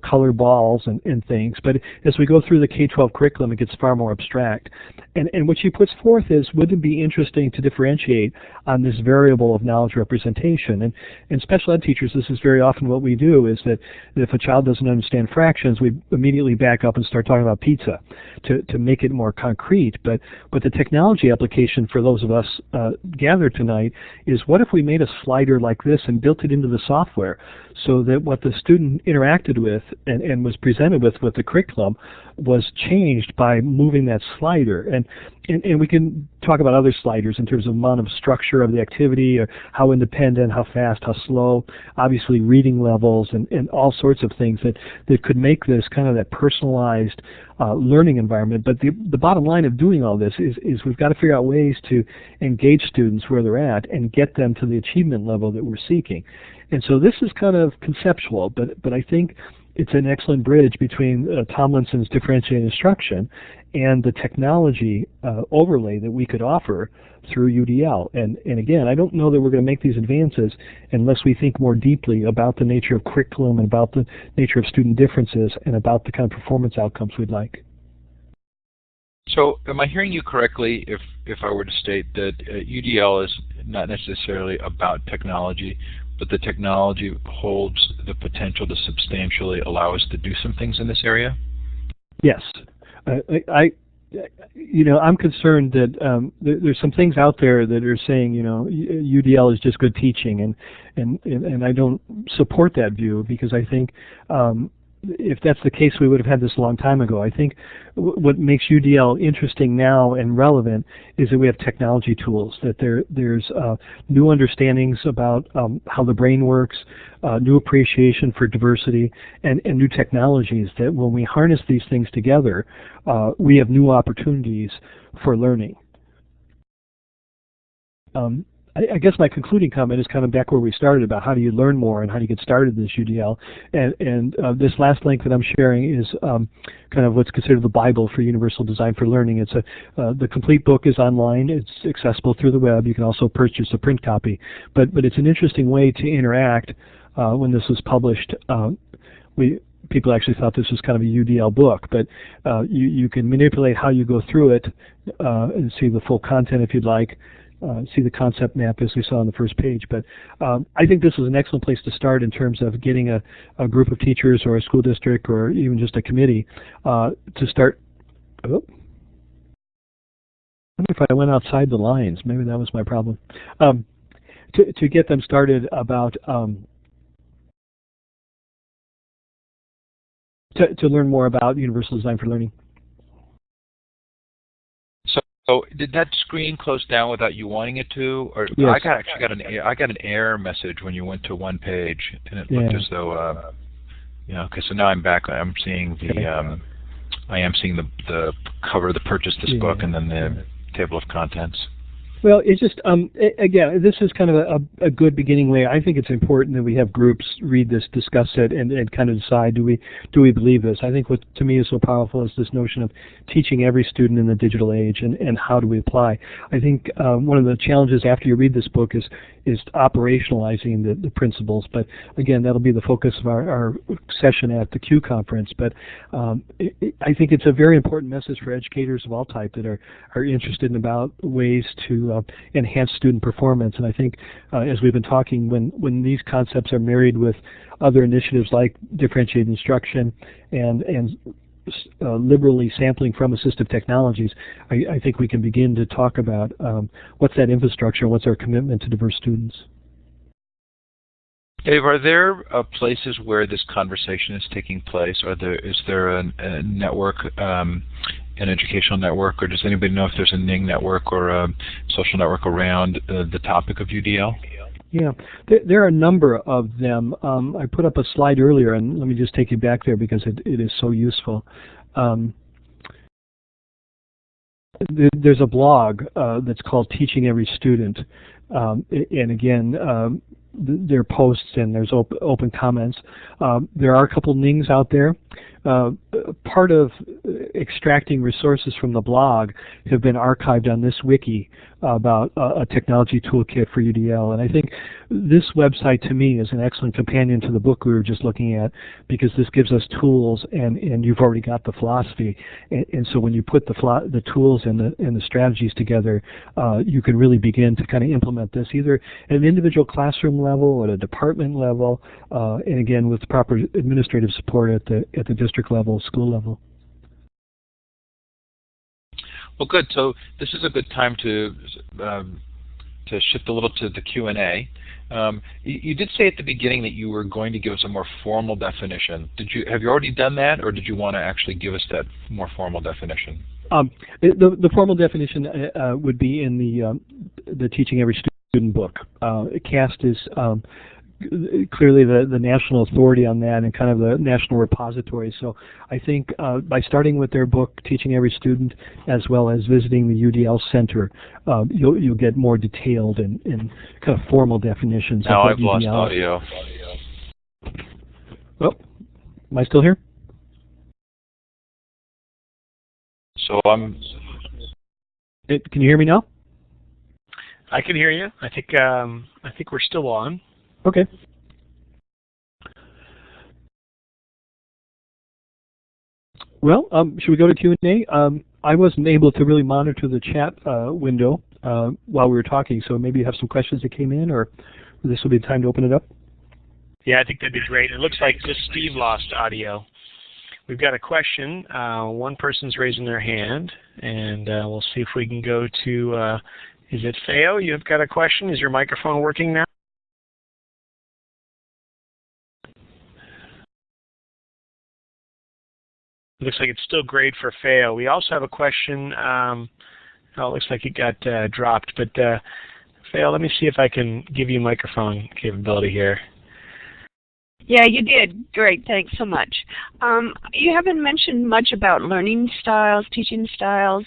color balls and things. But as we go through the K-12 curriculum, it gets far more abstract. And what she puts forth is, wouldn't it be interesting to differentiate on this variable of knowledge representation? And special ed teachers, this is very often what we do, is that if a child doesn't understand fractions, we immediately back up and start talking about pizza to make it more concrete. But the technology application for those of us gathered tonight is, what if we made a slider like this and built it into the software so that what the student interacted with and was presented with the curriculum was changed by moving that slider. And we can talk about other sliders in terms of amount of structure of the activity, or how independent, how fast, how slow, obviously reading levels, and all sorts of things that could make this kind of that personalized learning environment. But the bottom line of doing all this is we've got to figure out ways to engage students where they're at and get them to the achievement level that we're seeking. And so this is kind of conceptual, but I think it's an excellent bridge between Tomlinson's differentiated instruction and the technology overlay that we could offer through UDL. And again, I don't know that we're going to make these advances unless we think more deeply about the nature of curriculum and about the nature of student differences and about the kind of performance outcomes we'd like. So am I hearing you correctly if I were to state that UDL is not necessarily about technology, but the technology holds the potential to substantially allow us to do some things in this area? Yes. I'm concerned that there's some things out there that are saying, UDL is just good teaching, and I don't support that view, because I think if that's the case, we would have had this a long time ago. I think what makes UDL interesting now and relevant is that we have technology tools, that there's new understandings about how the brain works, new appreciation for diversity, and new technologies that when we harness these things together, we have new opportunities for learning. I guess my concluding comment is kind of back where we started about how do you learn more and how do you get started in this UDL. And this last link that I'm sharing is kind of what's considered the Bible for Universal Design for Learning. It's the complete book is online. It's accessible through the web. You can also purchase a print copy. But it's an interesting way to interact. When this was published, people actually thought this was kind of a UDL book, but you can manipulate how you go through it and see the full content if you'd like. See the concept map as we saw on the first page. But I think this is an excellent place to start in terms of getting a group of teachers or a school district or even just a committee to start. Oh, I wonder if I went outside the lines. Maybe that was my problem. To get them started about to learn more about Universal Design for Learning. So did that screen close down without you wanting it to, or yes. I got an error message when you went to one page, and it looked as though okay. So now I'm back. I'm seeing I am seeing the cover, the purchase this book, and then the table of contents. Well, it's just, again, this is kind of a good beginning way. I think it's important that we have groups read this, discuss it, and kind of decide, do we believe this? I think what to me is so powerful is this notion of teaching every student in the digital age and how do we apply. I think one of the challenges after you read this book is operationalizing the principles. But again, that'll be the focus of our session at the Q conference. But I think it's a very important message for educators of all type that are interested in about ways to enhance student performance. And I think as we've been talking, when these concepts are married with other initiatives like differentiated instruction and liberally sampling from assistive technologies, I think we can begin to talk about what's that infrastructure, what's our commitment to diverse students. Dave, are there places where this conversation is taking place? Is there a network, an educational network, or does anybody know if there's a Ning network or a social network around the topic of UDL? Yeah, there are a number of them. I put up a slide earlier, and let me just take you back there because it is so useful. There's a blog that's called Teaching Every Student, and again, there are posts and there's open comments. There are a couple Nings out there. Part of extracting resources from the blog have been archived on this wiki about a technology toolkit for UDL. And I think this website to me is an excellent companion to the book we were just looking at, because this gives us tools and you've already got the philosophy. And so when you put the tools and the strategies together, you can really begin to kind of implement this either at an individual classroom level, at a department level, and again with proper administrative support at the district level, school level. Well, good. So this is a good time to shift a little to the Q&A. You did say at the beginning that you were going to give us a more formal definition. Have you already done that, or did you want to actually give us that more formal definition? The formal definition would be in the Teaching Every Student book. CAST is clearly the national authority on that and kind of the national repository. So I think by starting with their book, Teaching Every Student, as well as visiting the UDL Center, you'll get more detailed and kind of formal definitions. Now I've lost audio. Oh, am I still here? So can you hear me now? I can hear you. I think we're still on. Okay. Well, should we go to Q&A? I wasn't able to really monitor the chat window while we were talking, so maybe you have some questions that came in, or this will be the time to open it up. Yeah, I think that'd be great. It looks like just Steve lost audio. We've got a question. One person's raising their hand, and we'll see if we can go to, is it Feo? You've got a question? Is your microphone working now? Looks like it's still great for Feo. We also have a question. It looks like it got dropped, but Feo, let me see if I can give you microphone capability here. Yeah, you did. Great. Thanks so much. You haven't mentioned much about learning styles, teaching styles.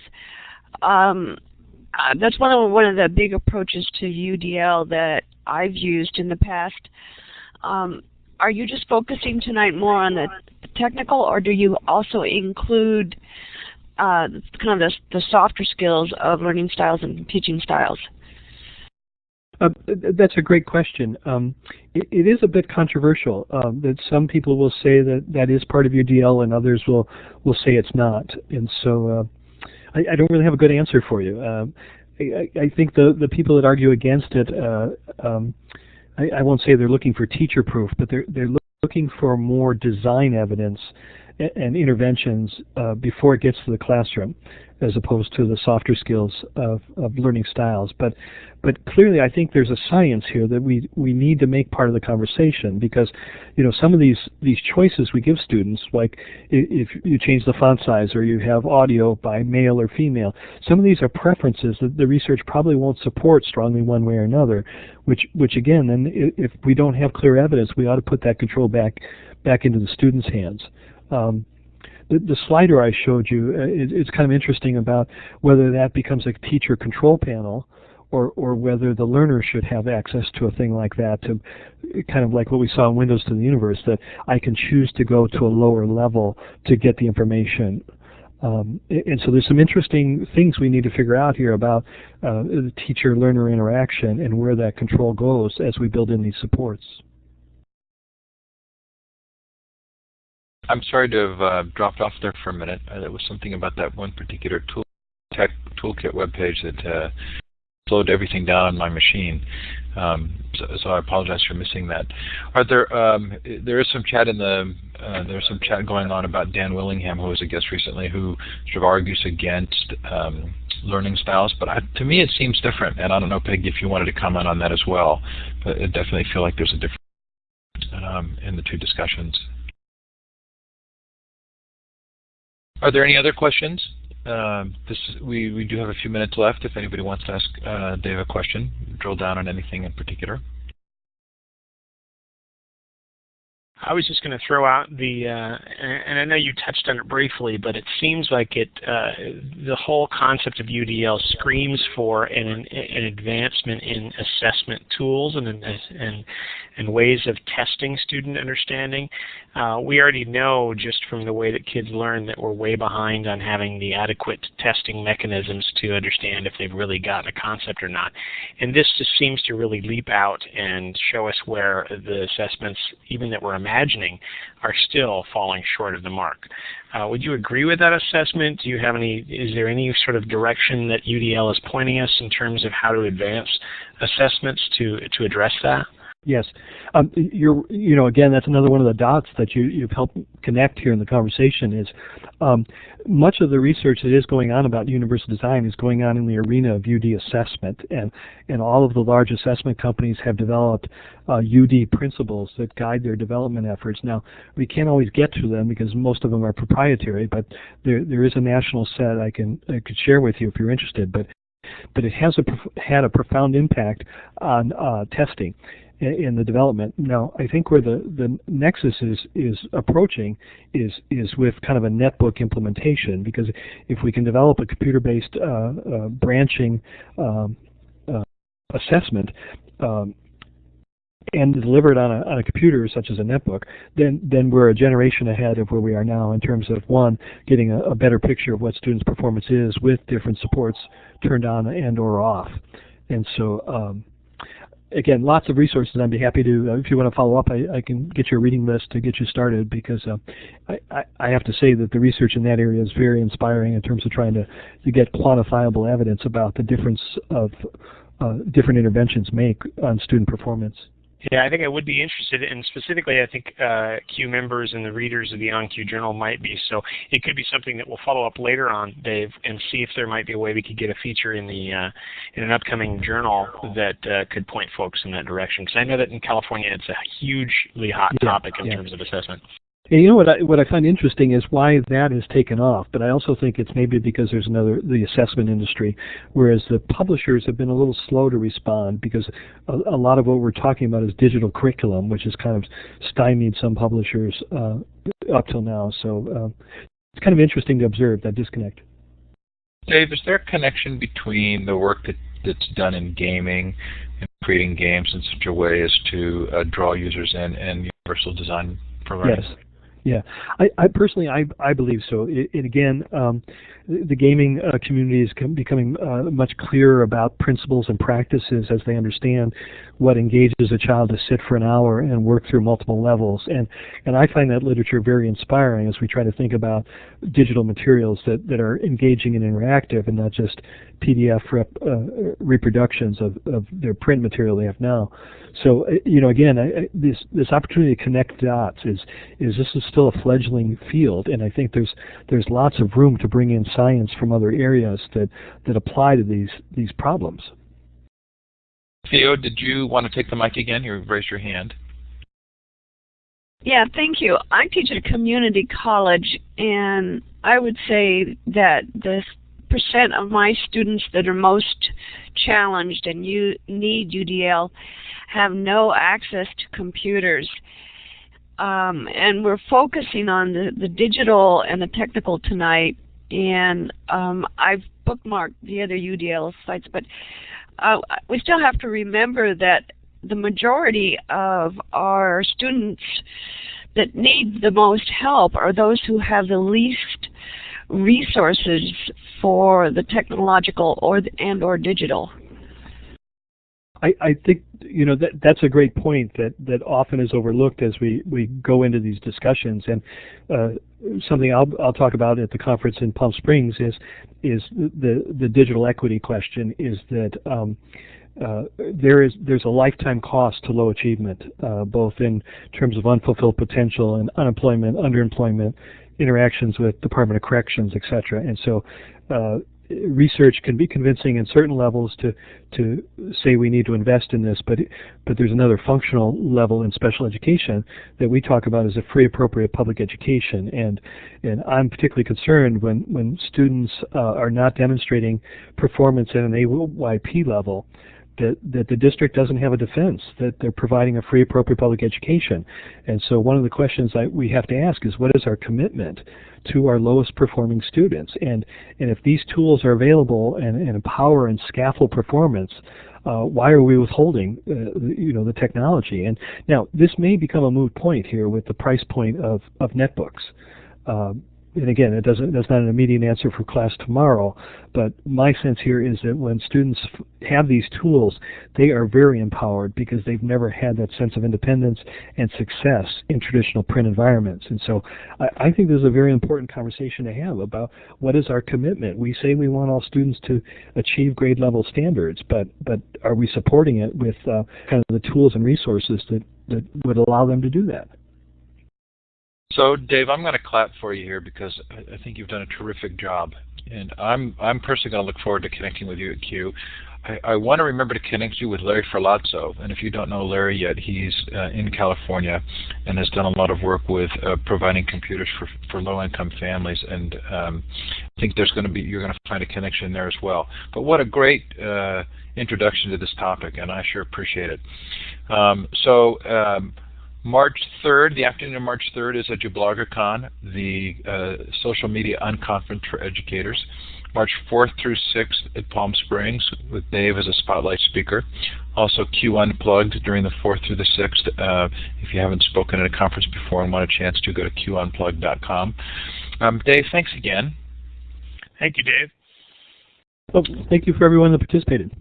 that's one of the big approaches to UDL that I've used in the past. Are you just focusing tonight more on the technical, or do you also include kind of the softer skills of learning styles and teaching styles? That's a great question. It is a bit controversial. That some people will say that is part of UDL, and others will say it's not. And so I don't really have a good answer for you. I think the people that argue against it, I won't say they're looking for teacher proof, but they're looking for more design evidence and interventions before it gets to the classroom, as opposed to the softer skills of learning styles. But clearly, I think there's a science here that we need to make part of the conversation, because some of these choices we give students, like if you change the font size or you have audio by male or female, some of these are preferences that the research probably won't support strongly one way or another. Which again, then if we don't have clear evidence, we ought to put that control back into the student's hands. The slider I showed you, it's kind of interesting about whether that becomes a teacher control panel or whether the learner should have access to a thing like that, to kind of like what we saw in Windows to the Universe, that I can choose to go to a lower level to get the information. And so there's some interesting things we need to figure out here about the teacher-learner interaction and where that control goes as we build in these supports. I'm sorry to have dropped off there for a minute. There was something about that one particular toolkit webpage that slowed everything down on my machine. So I apologize for missing that. There is some chat there's some chat going on about Dan Willingham, who was a guest recently, who sort of argues against learning styles. But to me, it seems different. And I don't know, Peg, if you wanted to comment on that as well. But I definitely feel like there's a difference in the two discussions. Are there any other questions? We do have a few minutes left if anybody wants to ask Dave a question, drill down on anything in particular. I was just going to throw out and I know you touched on it briefly, but it seems like the whole concept of UDL screams for an advancement in assessment tools and ways of testing student understanding. We already know just from the way that kids learn that we're way behind on having the adequate testing mechanisms to understand if they've really gotten a concept or not. And this just seems to really leap out and show us where the assessments, even that we're imagining, are still falling short of the mark. Would you agree with that assessment? Is there any sort of direction that UDL is pointing us in terms of how to advance assessments to address that? Yes. Again, that's another one of the dots that you've helped connect here in the conversation is much of the research that is going on about universal design is going on in the arena of UD assessment, and all of the large assessment companies have developed UD principles that guide their development efforts. Now, we can't always get to them because most of them are proprietary, but there is a national set I could share with you if you're interested, but it has had a profound impact on testing in the development. Now, I think where the nexus is approaching is with kind of a netbook implementation, because if we can develop a computer-based branching assessment and deliver it on a computer such as a netbook, then we're a generation ahead of where we are now in terms of, one, getting a better picture of what students' performance is with different supports turned on and or off. And so again, lots of resources. I'd be happy to, if you want to follow up, I can get you a reading list to get you started, because I have to say that the research in that area is very inspiring in terms of trying to get quantifiable evidence about the difference of different interventions make on student performance. Yeah, I think I would be interested, and specifically I think Q members and the readers of the OnQ Journal might be. So it could be something that we'll follow up later on, Dave, and see if there might be a way we could get a feature in an upcoming journal that could point folks in that direction. Because I know that in California it's a hugely hot topic in terms of assessment. And what I find interesting is why that has taken off, but I also think it's maybe because there's the assessment industry, whereas the publishers have been a little slow to respond, because a lot of what we're talking about is digital curriculum, which has kind of stymied some publishers up till now. So it's kind of interesting to observe that disconnect. Dave, is there a connection between the work that's done in gaming and creating games in such a way as to draw users in and universal design for learning? Yes. Yeah, I personally believe so. Again, the gaming community is becoming much clearer about principles and practices as they understand what engages a child to sit for an hour and work through multiple levels. And I find that literature very inspiring as we try to think about digital materials that are engaging and interactive and not just PDF reproductions of their print material they have now. So, again, this opportunity to connect dots is this is still a fledgling field, and I think there's lots of room to bring in science from other areas that apply to these problems. Theo, did you want to take the mic again? You raised your hand. Yeah, thank you. I teach at a community college, and I would say that the percent of my students that are most challenged and need UDL have no access to computers. And we're focusing on the digital and the technical tonight, and I've bookmarked the other UDL sites, but we still have to remember that the majority of our students that need the most help are those who have the least resources for the technological or digital. I think that's a great point that often is overlooked as we go into these discussions, and something I'll talk about at the conference in Palm Springs is the digital equity question. Is that there's a lifetime cost to low achievement, both in terms of unfulfilled potential and unemployment, underemployment, interactions with Department of Corrections, etc. And so research can be convincing in certain levels to say we need to invest in this, but there's another functional level in special education that we talk about as a free appropriate public education, and I'm particularly concerned when students are not demonstrating performance at an AYP level, that the district doesn't have a defense, that they're providing a free appropriate public education. And so one of the questions we have to ask is, what is our commitment to our lowest performing students? And if these tools are available and empower and scaffold performance, why are we withholding the technology? And now this may become a moot point here with the price point of netbooks. And again, that's not an immediate answer for class tomorrow, but my sense here is that when students have these tools, they are very empowered because they've never had that sense of independence and success in traditional print environments. And so I think there's a very important conversation to have about what is our commitment. We say we want all students to achieve grade level standards, but are we supporting it with kind of the tools and resources that would allow them to do that? So, Dave, I'm going to clap for you here because I think you've done a terrific job, and I'm personally going to look forward to connecting with you at Q. I want to remember to connect you with Larry Ferlazzo, and if you don't know Larry yet, he's in California and has done a lot of work with providing computers for low-income families, and I think you're going to find a connection there as well. But what a great introduction to this topic, and I sure appreciate it. March 3rd, the afternoon of March 3rd is at BloggerCon, the social media unconference for educators. March 4th through 6th at Palm Springs with Dave as a spotlight speaker. Also Q Unplugged during the 4th through the 6th. If you haven't spoken at a conference before and want a chance to, go to qunplugged.com. Dave, thanks again. Thank you, Dave. Oh, thank you for everyone that participated.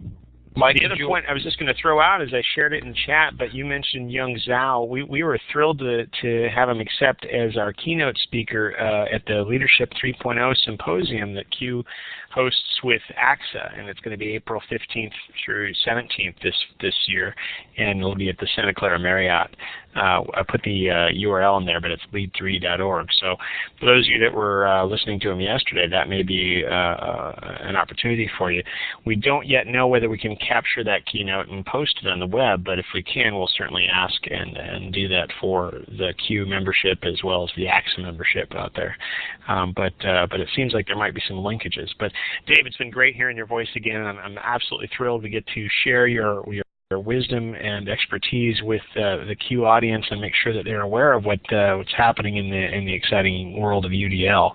Mike, the other point I was just going to throw out is I shared it in chat, but you mentioned Young Zhao. We were thrilled to have him accept as our keynote speaker at the Leadership 3.0 Symposium that Q hosts with AXA, and it's going to be April 15th through 17th this year, and it'll be at the Santa Clara Marriott. I put the URL in there, but it's lead3.org. So for those of you that were listening to him yesterday, that may be an opportunity for you. We don't yet know whether we can capture that keynote and post it on the web, but if we can, we'll certainly ask and do that for the Q membership as well as the AXA membership out there. But it seems like there might be some linkages. But Dave, it's been great hearing your voice again. I'm absolutely thrilled to get to share your wisdom and expertise with the Q audience and make sure that they're aware of what's happening in the exciting world of UDL.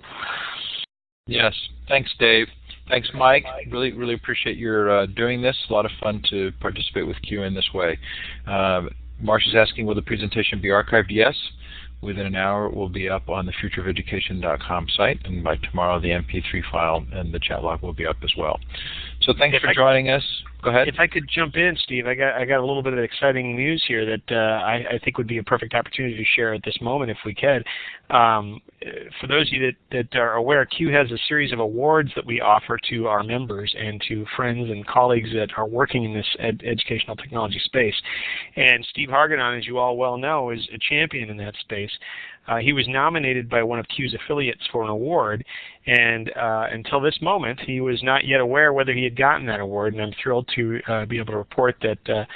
Yes, thanks, Dave. Thanks, Mike. Really appreciate your doing this. A lot of fun to participate with Q in this way. Marsh is asking, will the presentation be archived? Yes. Within an hour, it will be up on the futureofeducation.com site, and by tomorrow, the MP3 file and the chat log will be up as well. So thanks for joining us. Go ahead. If I could jump in, Steve, I got a little bit of exciting news here that I think would be a perfect opportunity to share at this moment if we could. For those of you that are aware, Q has a series of awards that we offer to our members and to friends and colleagues that are working in this educational technology space. And Steve Hargadon, as you all well know, is a champion in that space. He was nominated by one of Q's affiliates for an award, and until this moment, he was not yet aware whether he had gotten that award, and I'm thrilled to be able to report that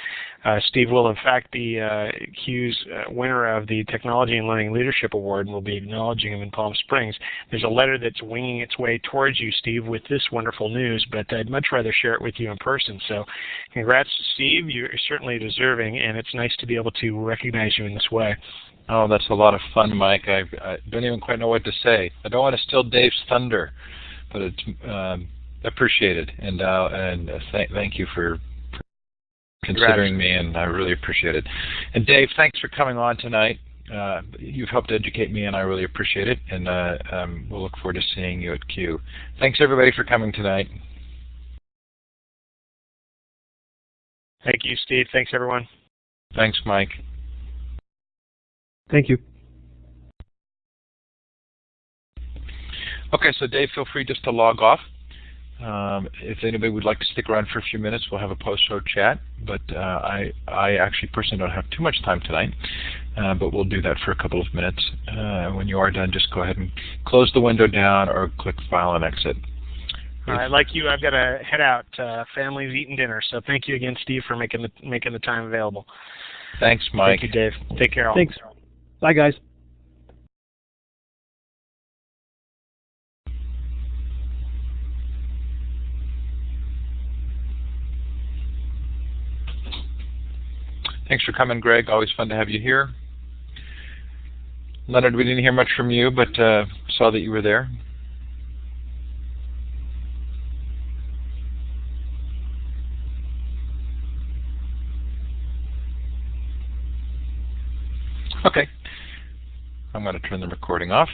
Steve will in fact be Q's winner of the Technology and Learning Leadership Award, and we'll be acknowledging him in Palm Springs. There's a letter that's winging its way towards you, Steve, with this wonderful news, but I'd much rather share it with you in person. So congrats to Steve. You're certainly deserving, and it's nice to be able to recognize you in this way. Oh, that's a lot of fun, Mike. I don't even quite know what to say. I don't want to steal Dave's thunder, but it's appreciated, and thank you for considering me, and I really appreciate it. And Dave, thanks for coming on tonight. You've helped educate me, and I really appreciate it, and we'll look forward to seeing you at Q. Thanks, everybody, for coming tonight. Thank you, Steve. Thanks, everyone. Thanks, Mike. Thank you. Okay, so Dave, feel free just to log off. If anybody would like to stick around for a few minutes, we'll have a post-show chat. But I actually personally don't have too much time tonight, but we'll do that for a couple of minutes. When you are done, just go ahead and close the window down or click File and Exit. All right, like you, I've got to head out. Family's eating dinner, so thank you again, Steve, for making the time available. Thanks, Mike. Thank you, Dave. Take care, all. Thanks. Bye, guys. Thanks for coming, Greg. Always fun to have you here. Leonard, we didn't hear much from you, but saw that you were there. Okay. I'm going to turn the recording off.